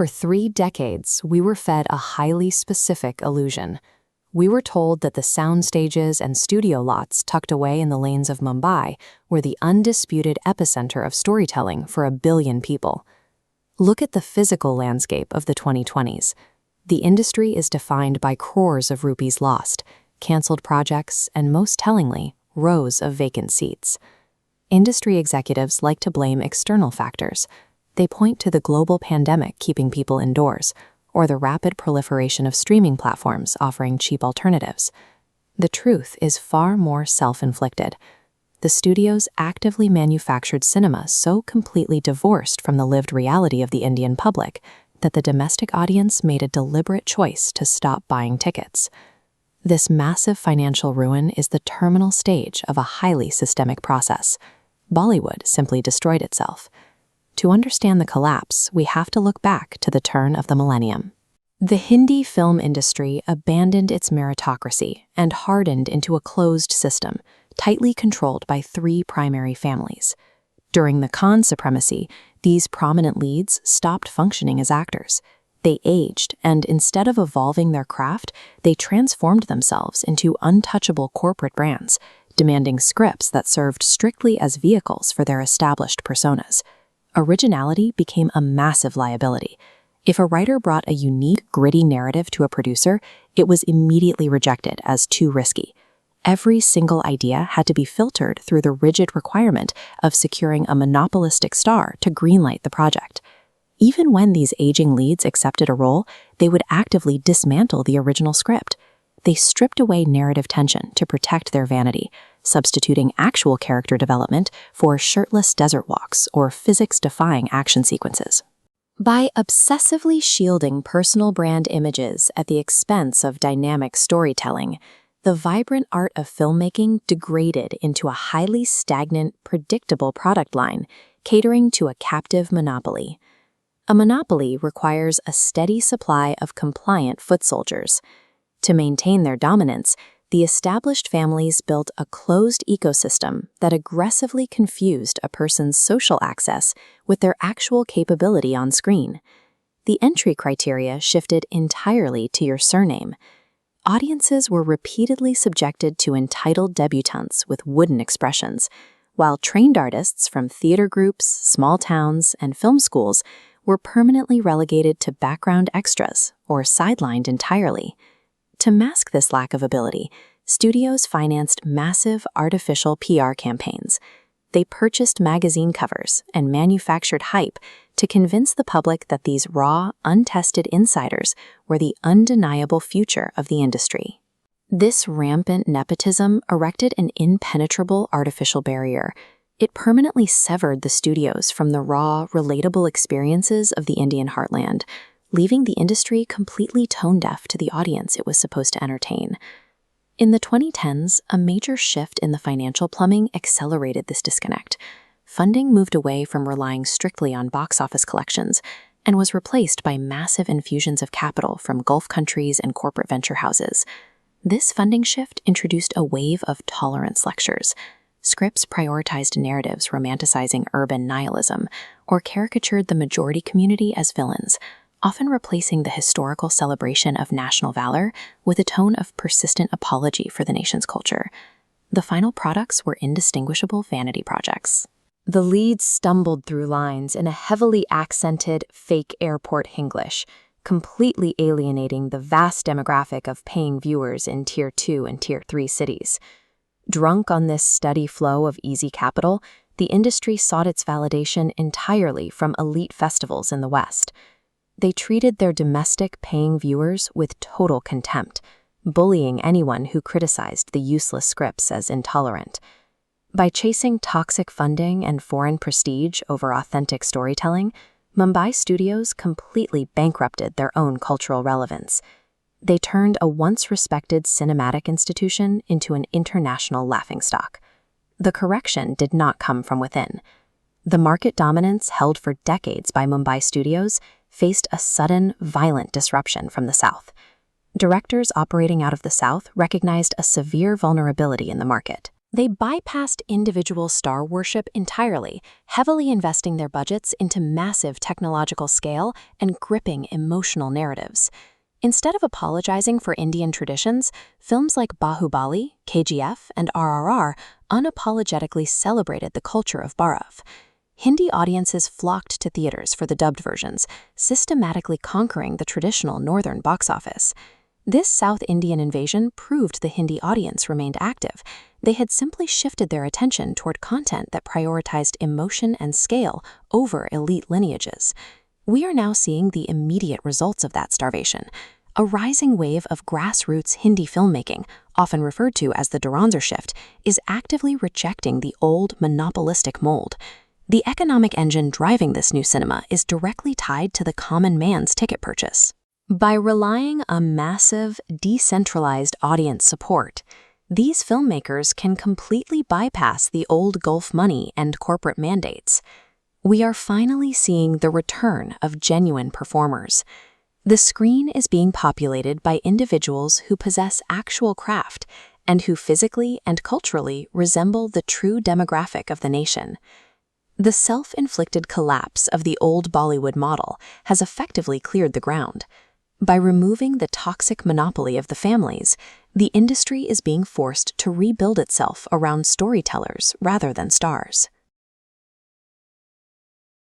For 3 decades, we were fed a highly specific illusion. We were told that the sound stages and studio lots tucked away in the lanes of Mumbai were the undisputed epicenter of storytelling for 1 billion people. Look at the physical landscape of the 2020s. The industry is defined by crores of rupees lost, canceled projects, and most tellingly, rows of vacant seats. Industry executives like to blame external factors. They point to the global pandemic keeping people indoors, or the rapid proliferation of streaming platforms offering cheap alternatives. The truth is far more self-inflicted. The studios actively manufactured cinema so completely divorced from the lived reality of the Indian public that the domestic audience made a deliberate choice to stop buying tickets. This massive financial ruin is the terminal stage of a highly systemic process. Bollywood simply destroyed itself. To understand the collapse, we have to look back to the turn of the millennium. The Hindi film industry abandoned its meritocracy and hardened into a closed system, tightly controlled by 3 primary families. During the Con Supremacy, these prominent leads stopped functioning as actors. They aged, and instead of evolving their craft, they transformed themselves into untouchable corporate brands, demanding scripts that served strictly as vehicles for their established personas. Originality became a massive liability. If a writer brought a unique, gritty narrative to a producer, it was immediately rejected as too risky. Every single idea had to be filtered through the rigid requirement of securing a monopolistic star to greenlight the project. Even when these aging leads accepted a role, they would actively dismantle the original script. They stripped away narrative tension to protect their vanity, substituting actual character development for shirtless desert walks or physics-defying action sequences. By obsessively shielding personal brand images at the expense of dynamic storytelling, the vibrant art of filmmaking degraded into a highly stagnant, predictable product line, catering to a captive monopoly. A monopoly requires a steady supply of compliant foot soldiers. To maintain their dominance, the established families built a closed ecosystem that aggressively confused a person's social access with their actual capability on screen. The entry criteria shifted entirely to your surname. Audiences were repeatedly subjected to entitled debutantes with wooden expressions, while trained artists from theater groups, small towns, and film schools were permanently relegated to background extras or sidelined entirely. To mask this lack of ability, studios financed massive artificial PR campaigns. They purchased magazine covers and manufactured hype to convince the public that these raw, untested insiders were the undeniable future of the industry. This rampant nepotism erected an impenetrable artificial barrier. It permanently severed the studios from the raw, relatable experiences of the Indian heartland, leaving the industry completely tone-deaf to the audience it was supposed to entertain. In the 2010s, a major shift in the financial plumbing accelerated this disconnect. Funding moved away from relying strictly on box office collections and was replaced by massive infusions of capital from Gulf countries and corporate venture houses. This funding shift introduced a wave of tolerance lectures. Scripts prioritized narratives romanticizing urban nihilism or caricatured the majority community as villains, often replacing the historical celebration of national valor with a tone of persistent apology for the nation's culture. The final products were indistinguishable vanity projects. The leads stumbled through lines in a heavily accented, fake airport Hinglish, completely alienating the vast demographic of paying viewers in Tier 2 and Tier 3 cities. Drunk on this steady flow of easy capital, the industry sought its validation entirely from elite festivals in the West. They treated their domestic paying viewers with total contempt, bullying anyone who criticized the useless scripts as intolerant. By chasing toxic funding and foreign prestige over authentic storytelling, Mumbai studios completely bankrupted their own cultural relevance. They turned a once-respected cinematic institution into an international laughingstock. The correction did not come from within. The market dominance held for decades by Mumbai studios faced a sudden, violent disruption from the South. Directors operating out of the South recognized a severe vulnerability in the market. They bypassed individual star worship entirely, heavily investing their budgets into massive technological scale and gripping emotional narratives. Instead of apologizing for Indian traditions, films like Bahubali, KGF, and RRR unapologetically celebrated the culture of Bharat. Hindi audiences flocked to theaters for the dubbed versions, systematically conquering the traditional northern box office. This South Indian invasion proved the Hindi audience remained active. They had simply shifted their attention toward content that prioritized emotion and scale over elite lineages. We are now seeing the immediate results of that starvation. A rising wave of grassroots Hindi filmmaking, often referred to as the Duranzer Shift, is actively rejecting the old monopolistic mold. The economic engine driving this new cinema is directly tied to the common man's ticket purchase. By relying on massive, decentralized audience support, these filmmakers can completely bypass the old Gulf money and corporate mandates. We are finally seeing the return of genuine performers. The screen is being populated by individuals who possess actual craft and who physically and culturally resemble the true demographic of the nation. The self-inflicted collapse of the old Bollywood model has effectively cleared the ground. By removing the toxic monopoly of the families, the industry is being forced to rebuild itself around storytellers rather than stars.